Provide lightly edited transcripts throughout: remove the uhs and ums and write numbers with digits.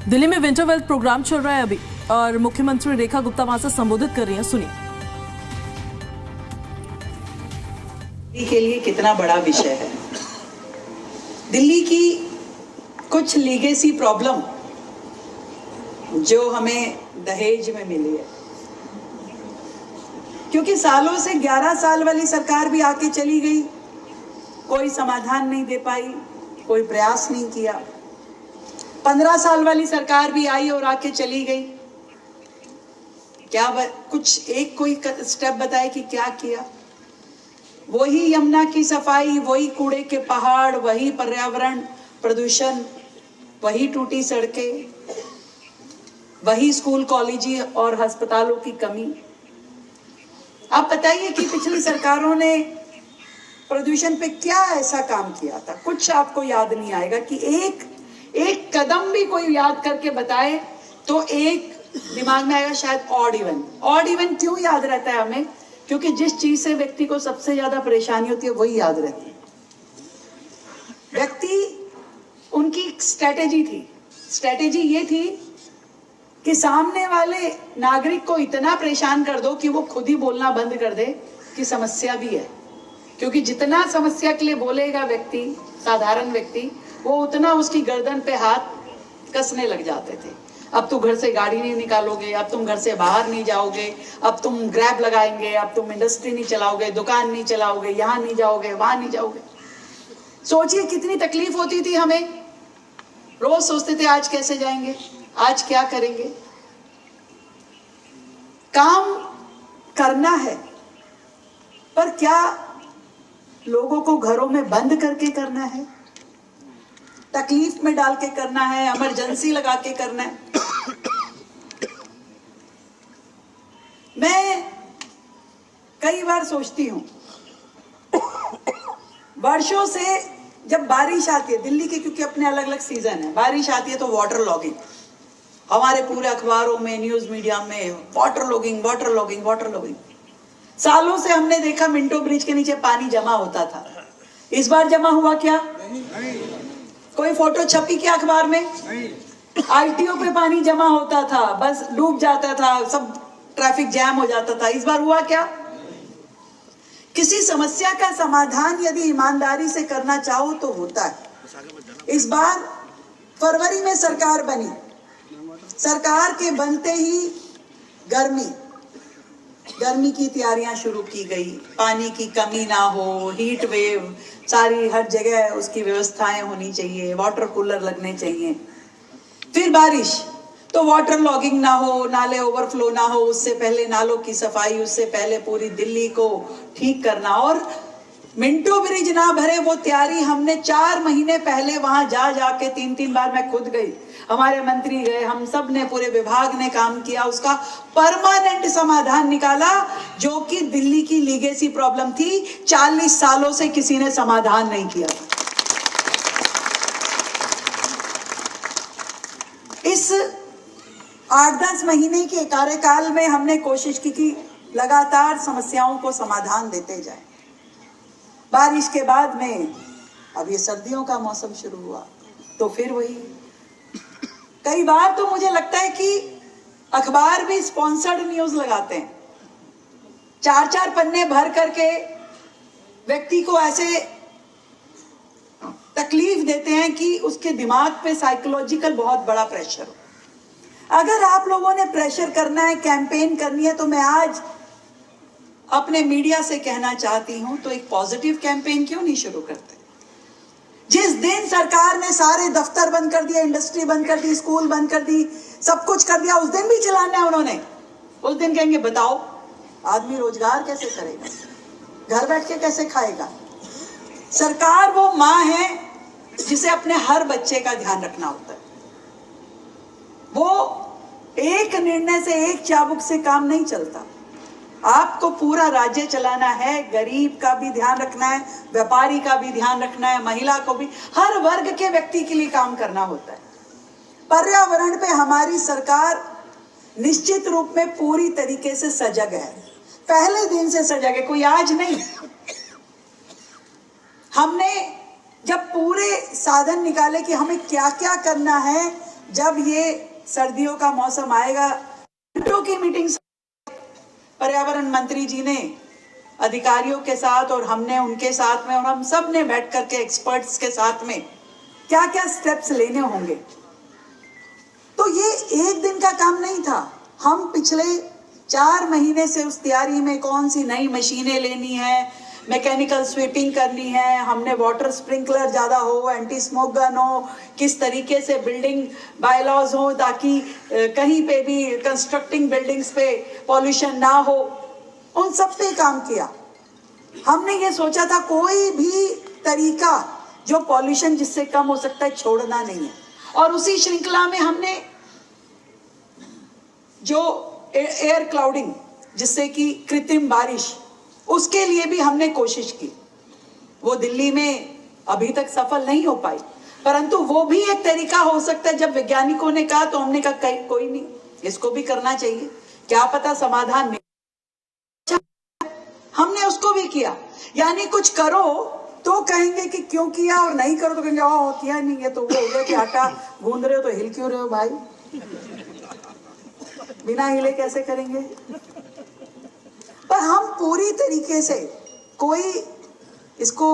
दिल्ली में winter wealth programme चल रहा है अभी और मुख्यमंत्री रेखा गुप्ता वहां से संबोधित कर रही हैं, सुनिए। के लिए कितना बड़ा विषय है। दिल्ली की कुछ लीगेसी प्रॉब्लम जो हमें दहेज में मिली है, क्योंकि सालों से 11 साल वाली सरकार भी आके चली गई, कोई समाधान नहीं दे पाई, कोई प्रयास नहीं किया। 15 साल वाली सरकार भी आई और आके चली गई। क्या कुछ एक कोई स्टेप बताए कि क्या किया? वही यमुना की सफाई, वही कूड़े के पहाड़, वही पर्यावरण प्रदूषण, वही टूटी सड़कें, वही स्कूल कॉलेज और अस्पतालों की कमी। आप बताइए कि पिछली सरकारों ने प्रदूषण पे क्या ऐसा काम किया था? कुछ आपको याद नहीं आएगा कि एक कदम भी कोई याद करके बताए तो एक दिमाग में आएगा शायद ऑड इवन। ऑड इवन क्यों याद रहता है हमें? क्योंकि जिस चीज से व्यक्ति को सबसे ज्यादा परेशानी होती है वही याद रहती है। व्यक्ति, उनकी स्ट्रेटेजी थी, स्ट्रेटेजी ये थी कि सामने वाले नागरिक को इतना परेशान कर दो कि वो खुद ही बोलना बंद कर दे कि समस्या भी है। क्योंकि जितना समस्या के लिए बोलेगा व्यक्ति, साधारण व्यक्ति, वो उतना उसकी गर्दन पे हाथ कसने लग जाते थे। अब तुम घर से गाड़ी नहीं निकालोगे, अब तुम घर से बाहर नहीं जाओगे, अब तुम ग्रैब लगाएंगे, अब तुम इंडस्ट्री नहीं चलाओगे, दुकान नहीं चलाओगे, यहाँ नहीं जाओगे, वहां नहीं जाओगे। सोचिए कितनी तकलीफ होती थी हमें। रोज सोचते थे आज कैसे जाएंगे, आज क्या करेंगे। काम करना है, पर क्या लोगों को घरों में बंद करके करना है, तकलीफ में डाल के करना है, इमरजेंसी लगा के करना है? मैं कई बार सोचती हूं, वर्षों से जब बारिश आती है दिल्ली के, क्योंकि अपने अलग अलग सीजन है, बारिश आती है तो वाटर लॉगिंग, हमारे पूरे अखबारों में, न्यूज मीडिया में water logging, water logging, water logging. सालों से हमने देखा मिंटो ब्रिज के नीचे पानी जमा होता था। इस बार जमा हुआ क्या? नहीं। कोई फोटो छपी क्या अखबार में? नहीं। आईटीओ पे पानी जमा होता था, बस डूब जाता था, सब ट्रैफिक जैम हो जाता था। इस बार हुआ क्या? किसी समस्या का समाधान यदि ईमानदारी से करना चाहो तो होता है। इस बार फरवरी में सरकार बनी, सरकार के बनते ही गर्मी की तैयारियां शुरू की गई, पानी की कमी ना हो, हीट वेव, सारी हर जगह उसकी व्यवस्थाएं होनी चाहिए, वाटर कूलर लगने चाहिए। फिर बारिश, तो वाटर लॉगिंग ना हो, नाले ओवरफ्लो ना हो, उससे पहले नालों की सफाई, उससे पहले पूरी दिल्ली को ठीक करना, और मिंटो ब्रिज ना भरे वो तैयारी हमने 4 महीने पहले वहां जाके 3 बार मैं खुद गई, हमारे मंत्री गए, हम सब ने, पूरे विभाग ने काम किया, उसका परमानेंट समाधान निकाला, जो कि दिल्ली की लीगेसी प्रॉब्लम थी। 40 सालों से किसी ने समाधान नहीं किया। इस 8-10 महीने के कार्यकाल में हमने कोशिश की कि लगातार समस्याओं को समाधान देते जाएं। बारिश के बाद में अब ये सर्दियों का मौसम शुरू हुआ तो फिर वही। कई बार तो मुझे लगता है कि अखबार भी स्पॉन्सर्ड न्यूज लगाते हैं, 4-4 पन्ने भर करके व्यक्ति को ऐसे तकलीफ देते हैं कि उसके दिमाग पे साइकोलॉजिकल बहुत बड़ा प्रेशर हो। अगर आप लोगों ने प्रेशर करना है, कैंपेन करनी है, तो मैं आज अपने मीडिया से कहना चाहती हूं, तो एक पॉजिटिव कैंपेन क्यों नहीं शुरू करते? जिस दिन सरकार ने सारे दफ्तर बंद कर दिया, इंडस्ट्री बंद कर दी, स्कूल बंद कर दी, सब कुछ कर दिया, उस दिन भी चलाना है उन्होंने। उस दिन कहेंगे बताओ आदमी रोजगार कैसे करेगा, घर बैठ के कैसे खाएगा? सरकार वो माँ है जिसे अपने हर बच्चे का ध्यान रखना होता है। वो एक निर्णय से, एक चाबुक से काम नहीं चलता। आपको पूरा राज्य चलाना है, गरीब का भी ध्यान रखना है, व्यापारी का भी ध्यान रखना है, महिला को भी, हर वर्ग के व्यक्ति के लिए काम करना होता है। पर्यावरण पे हमारी सरकार निश्चित रूप में पूरी तरीके से सजग है, पहले दिन से सजग है, कोई आज नहीं। हमने जब पूरे साधन निकाले कि हमें क्या क्या करना है, जब ये सर्दियों का मौसम आएगा, घंटों की मीटिंग पर्यावरण मंत्री जी ने अधिकारियों के साथ और हमने उनके साथ में और हम सब ने बैठ करके एक्सपर्ट्स के साथ में क्या क्या स्टेप्स लेने होंगे। तो ये एक दिन का काम नहीं था। हम पिछले 4 महीने से उस तैयारी में कौन सी नई मशीनें लेनी है, मैकेनिकल स्वीपिंग करनी है, हमने वाटर स्प्रिंकलर ज़्यादा हो, एंटी स्मोक गन हो, किस तरीके से बिल्डिंग बायलॉज हो ताकि कहीं पे भी कंस्ट्रक्टिंग बिल्डिंग्स पे पॉल्यूशन ना हो, उन सब पे काम किया। हमने ये सोचा था कोई भी तरीका जो पॉल्यूशन जिससे कम हो सकता है छोड़ना नहीं है। और उसी श्रृंखला में हमने जो एयर क्लाउडिंग जिससे कि कृत्रिम बारिश, उसके लिए भी हमने कोशिश की। वो दिल्ली में अभी तक सफल नहीं हो पाई, परंतु वो भी एक तरीका हो सकता है। जब वैज्ञानिकों ने कहा तो हमने कहा कोई नहीं, इसको भी करना चाहिए, क्या पता समाधान मिले। हमने उसको भी किया। यानी कुछ करो तो कहेंगे कि क्यों किया, और नहीं करो तो कहेंगे किया नहीं है। तो वो हो गया कि आटा गूंद रहे हो तो हिल क्यों रहे हो भाई, बिना हिले कैसे करेंगे। पर हम पूरी तरीके से, कोई इसको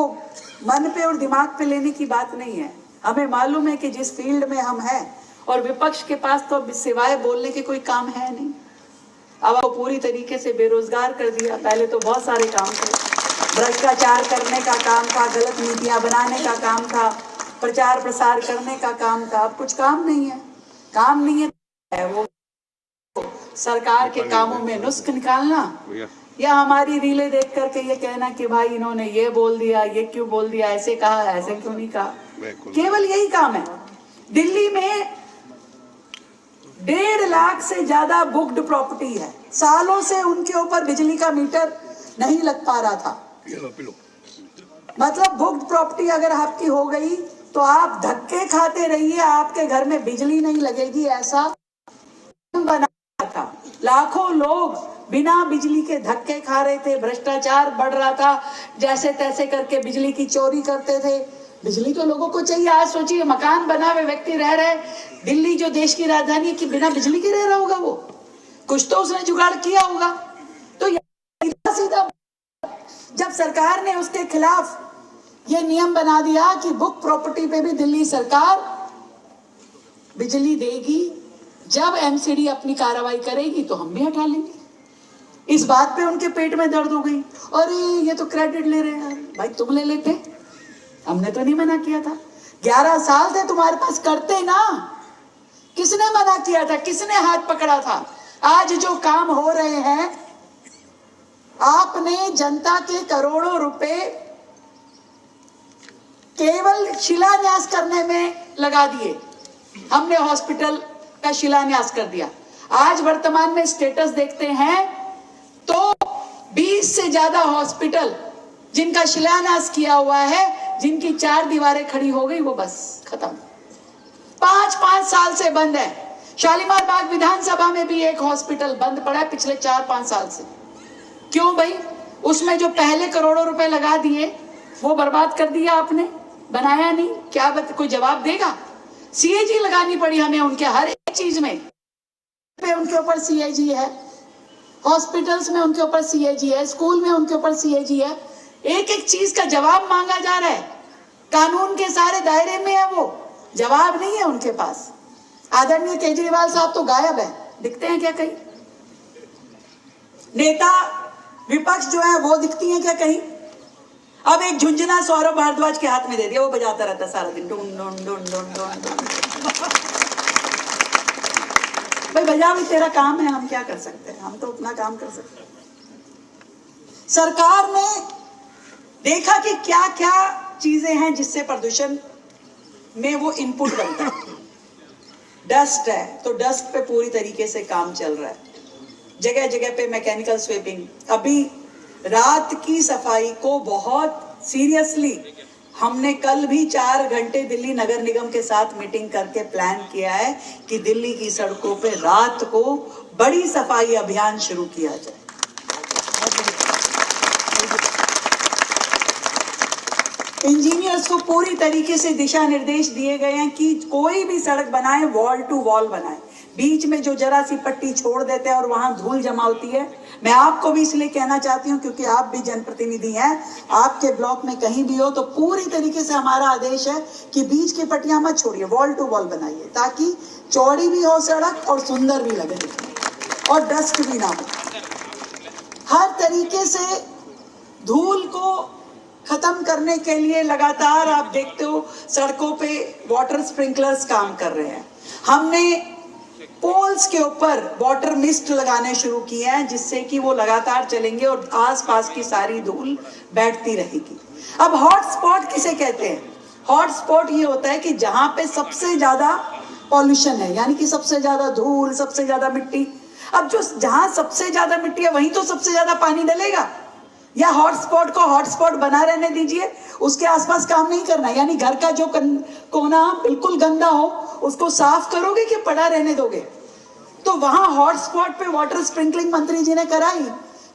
मन पे और दिमाग पे लेने की बात नहीं है। हमें मालूम है कि जिस फील्ड में हम हैं, और विपक्ष के पास तो सिवाय बोलने के कोई काम है नहीं। अब वो पूरी तरीके से बेरोजगार कर दिया। पहले तो बहुत सारे काम थे, भ्रष्टाचार करने का काम था, गलत नीतियां बनाने का काम था, प्रचार प्रसार करने का काम था। अब कुछ काम नहीं है। काम नहीं है वो सरकार के कामों में नुस्ख निकालना, या हमारी रीलें देख करके ये कहना कि भाई इन्होंने ये बोल दिया, ये क्यों बोल दिया, ऐसे कहा, ऐसे क्यों नहीं कहा। केवल यही काम है। दिल्ली में 1.5 लाख से ज्यादा बुक्ड प्रॉपर्टी है। सालों से उनके ऊपर बिजली का मीटर नहीं लग पा रहा था। मतलब बुक्ड प्रॉपर्टी अगर आपकी हो गई तो आप धक्के खाते रहिए, आपके घर में बिजली नहीं लगेगी, ऐसा बना था। लाखों लोग बिना बिजली के धक्के खा रहे थे, भ्रष्टाचार बढ़ रहा था, जैसे तैसे करके बिजली की चोरी करते थे। बिजली तो लोगों को चाहिए। आज सोचिए, मकान बना हुए व्यक्ति रह रहे, दिल्ली जो देश की राजधानी है, कि बिना बिजली के रह रहा होगा वो, कुछ तो उसने जुगाड़ किया होगा। तो सीधा सीधा जब सरकार ने उसके खिलाफ ये नियम बना दिया कि बुक प्रॉपर्टी पे भी दिल्ली सरकार बिजली देगी, जब एमसीडी अपनी कार्रवाई करेगी तो हम भी हटा लेंगे। इस बात पे उनके पेट में दर्द हो गई। अरे ये तो क्रेडिट ले रहे हैं। भाई तुम ले लेते, हमने तो नहीं मना किया था। 11 साल थे तुम्हारे पास, करते ना। किसने मना किया था, किसने हाथ पकड़ा था। आज जो काम हो रहे हैं, आपने जनता के करोड़ों रुपए केवल शिलान्यास करने में लगा दिए। हमने हॉस्पिटल का शिलान्यास कर दिया। आज वर्तमान में स्टेटस देखते हैं तो 20 से ज्यादा हॉस्पिटल जिनका शिलान्यास किया हुआ है, जिनकी 4 दीवारें खड़ी हो गई, वो बस खत्म। 5-5 साल से बंद है। शालीमार बाग विधानसभा में भी एक हॉस्पिटल बंद पड़ा है पिछले 4-5 साल से। क्यों भाई? उसमें जो पहले करोड़ों रुपए लगा दिए वो बर्बाद कर दिया आपने, बनाया नहीं। क्या कोई जवाब देगा? सीएजी लगानी पड़ी हमें उनके हर एक चीज में। पे उनके ऊपर सीएजी है, हॉस्पिटल्स में उनके ऊपर सीएजी है, स्कूल में उनके ऊपर सीएजी है। एक एक चीज का जवाब मांगा जा रहा है। कानून के सारे दायरे में है, वो जवाब नहीं है उनके पास। आदरणीय केजरीवाल साहब तो गायब है, दिखते हैं क्या कहीं? नेता विपक्ष जो है वो दिखती हैं क्या कहीं? अब एक झुंझुना सौरभ भारद्वाज के हाथ में दे दिया, वो बजाता रहता सारा दिन, डून डून डून डून डून। भाई बजा भी तेरा काम है, हम क्या कर सकते हैं? हम तो अपना काम कर सकते हैं। सरकार ने देखा कि क्या क्या चीजें हैं जिससे प्रदूषण में वो इनपुट बनता है। डस्ट है तो डस्ट पे पूरी तरीके से काम चल रहा है। जगह जगह पे मैकेनिकल स्वीपिंग। अभी रात की सफाई को बहुत सीरियसली हमने कल भी 4 घंटे दिल्ली नगर निगम के साथ मीटिंग करके प्लान किया है कि दिल्ली की सड़कों पे रात को बड़ी सफाई अभियान शुरू किया जाए। 4 इंजीनियर्स को पूरी तरीके से दिशा निर्देश दिए गए हैं कि कोई भी सड़क बनाए वॉल टू वॉल बनाए, बीच में जो जरा सी पट्टी छोड़ देते हैं और वहां धूल जमा होती है। मैं आपको भी इसलिए कहना चाहती हूं क्योंकि आप भी जनप्रतिनिधि हैं, आपके ब्लॉक में कहीं भी हो तो पूरी तरीके से हमारा आदेश है कि बीच की पट्टियां मत छोड़िए, वॉल टू वॉल बनाइए, ताकि चौड़ी भी हो सड़क और सुंदर भी लगे और डस्ट भी ना हो। हर तरीके से धूल को खत्म करने के लिए लगातार आप देखते हो सड़कों पे वाटर स्प्रिंकलर्स काम कर रहे हैं। हमने पोल्स के ऊपर वाटर मिस्ट लगाने शुरू किए हैं जिससे कि वो लगातार चलेंगे और आसपास की सारी धूल बैठती रहेगी। अब हॉट स्पॉट किसे कहते हैं? हॉट स्पॉट ये होता है कि जहां पे सबसे ज्यादा पॉल्यूशन है, यानी कि सबसे ज्यादा धूल, सबसे ज्यादा मिट्टी। अब जो जहां सबसे ज्यादा मिट्टी है वहीं तो सबसे ज्यादा पानी डलेगा, या हॉटस्पॉट को हॉटस्पॉट बना रहने दीजिए, उसके आसपास काम नहीं करना। यानी घर का जो कोना बिल्कुल गंदा हो उसको साफ करोगे कि पड़ा रहने दोगे? तो वहां हॉटस्पॉट पे वाटर स्प्रिंकलिंग मंत्री जी ने कराई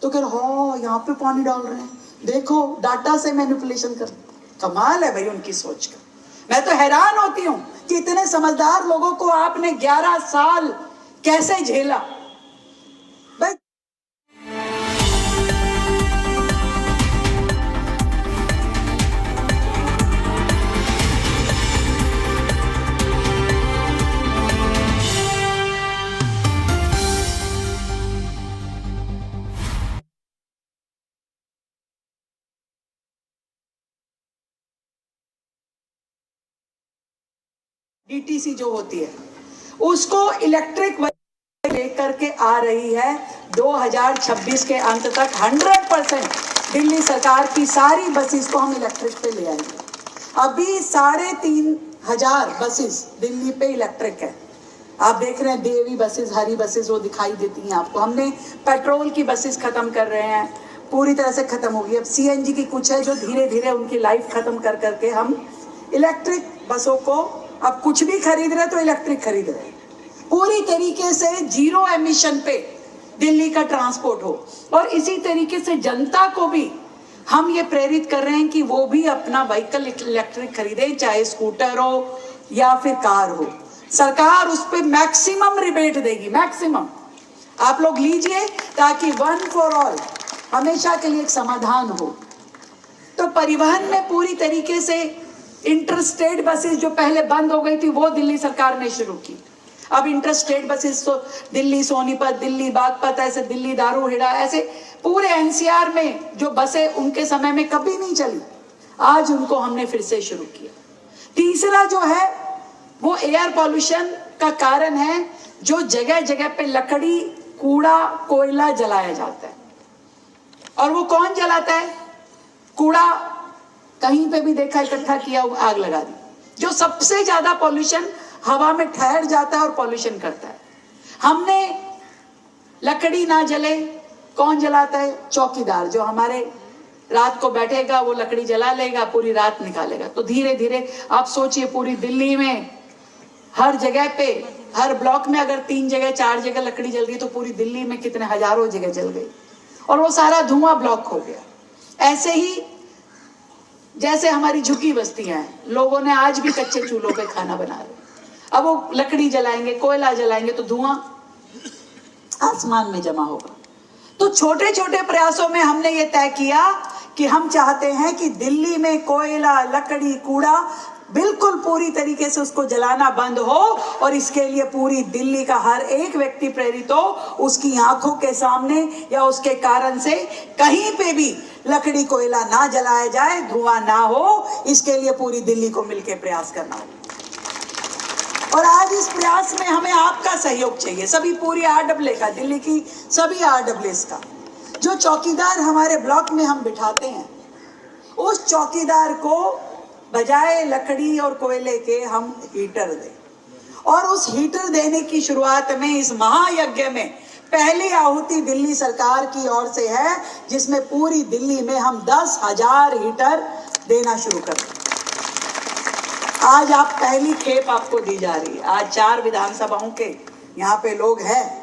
तो कह हो यहाँ पे पानी डाल रहे हैं, देखो डाटा से मैनिपुलेशन कर। कमाल है भाई उनकी सोच का। मैं तो हैरान होती हूँ कि इतने समझदार लोगों को आपने 11 साल कैसे झेला। भाई डीटीसी जो होती है उसको इलेक्ट्रिक लेकर के आ रही है 2026 के अंत तक 100% दिल्ली सरकार की सारी बसेस को हम इलेक्ट्रिक पे ले आएंगे। अभी 3,500 बसेस दिल्ली पे इलेक्ट्रिक है। आप देख रहे हैं देवी बसेस, हरी बसेस वो दिखाई देती हैं आपको। हमने पेट्रोल की बसेस खत्म कर रहे हैं, पूरी तरह से खत्म होगी। अब सीएनजी की कुछ है जो धीरे धीरे उनकी लाइफ खत्म कर करके हम इलेक्ट्रिक बसों को, अब कुछ भी खरीद रहे तो इलेक्ट्रिक खरीद रहे, पूरी तरीके से जीरो एमिशन पे दिल्ली का ट्रांसपोर्ट हो। और इसी तरीके से जनता को भी हम ये प्रेरित कर रहे हैं कि वो भी अपना व्हीकल इलेक्ट्रिक खरीदे, चाहे स्कूटर हो या फिर कार हो। सरकार उस पर मैक्सिमम रिबेट देगी, मैक्सिमम। आप लोग लीजिए ताकि वन फॉर ऑल हमेशा के लिए एक समाधान हो। तो परिवहन में पूरी तरीके से इंटरस्टेट बसेस जो पहले बंद हो गई थी वो दिल्ली सरकार ने शुरू की। अब इंटरस्टेट बसेस तो दिल्ली सोनीपत, दिल्ली बागपत, ऐसे दिल्ली दारूहेड़ा, ऐसे पूरे एनसीआर में जो बसें उनके समय में कभी नहीं चली, आज उनको हमने फिर से शुरू किया। तीसरा जो है वो एयर पॉल्यूशन का कारण है, जो जगह जगह पे लकड़ी, कूड़ा, कोयला जलाया जाता है। और वो कौन जलाता है? कूड़ा कहीं पे भी देखा इकट्ठा किया, आग लगा दी। जो सबसे ज्यादा पॉल्यूशन हवा में ठहर जाता है और पॉल्यूशन करता है। हमने लकड़ी ना जले, कौन जलाता है? चौकीदार, जो हमारे रात को बैठेगा वो लकड़ी जला लेगा, पूरी रात निकालेगा। तो धीरे धीरे आप सोचिए पूरी दिल्ली में हर जगह पे, हर ब्लॉक में अगर 3 जगह 4 जगह लकड़ी जल गई तो पूरी दिल्ली में कितने हजारों जगह जल गई और वो सारा धुआं ब्लॉक हो गया। ऐसे ही जैसे हमारी झुकी बस्तियां हैं, लोगों ने आज भी कच्चे चूल्हों पे खाना बना रहे, अब वो लकड़ी जलाएंगे, कोयला जलाएंगे तो धुआं आसमान में जमा होगा। तो छोटे छोटे प्रयासों में हमने ये तय किया कि हम चाहते हैं कि दिल्ली में कोयला, लकड़ी, कूड़ा बिल्कुल पूरी तरीके से उसको जलाना बंद हो और इसके लिए पूरी दिल्ली का हर एक व्यक्ति प्रेरित हो। उसकी आंखों के सामने या उसके कारण से कहीं पे भी लकड़ी, कोयला ना जलाया जाए, धुआं ना हो, इसके लिए पूरी दिल्ली को मिलकर प्रयास करना होगा। और आज इस प्रयास में हमें आपका सहयोग चाहिए, सभी पूरी RAA का, दिल्ली की सभी RAAs का। जो चौकीदार हमारे ब्लॉक में हम बिठाते हैं, उस चौकीदार को बजाय लकड़ी और कोयले के हम हीटर दें। और उस हीटर देने की शुरुआत में इस महायज्ञ में पहली आहुति दिल्ली सरकार की ओर से है, जिसमें पूरी दिल्ली में हम 10,000 हीटर देना शुरू कर दें। आज आप पहली खेप आपको दी जा रही है। आज 4 विधानसभाओं के यहाँ पे लोग हैं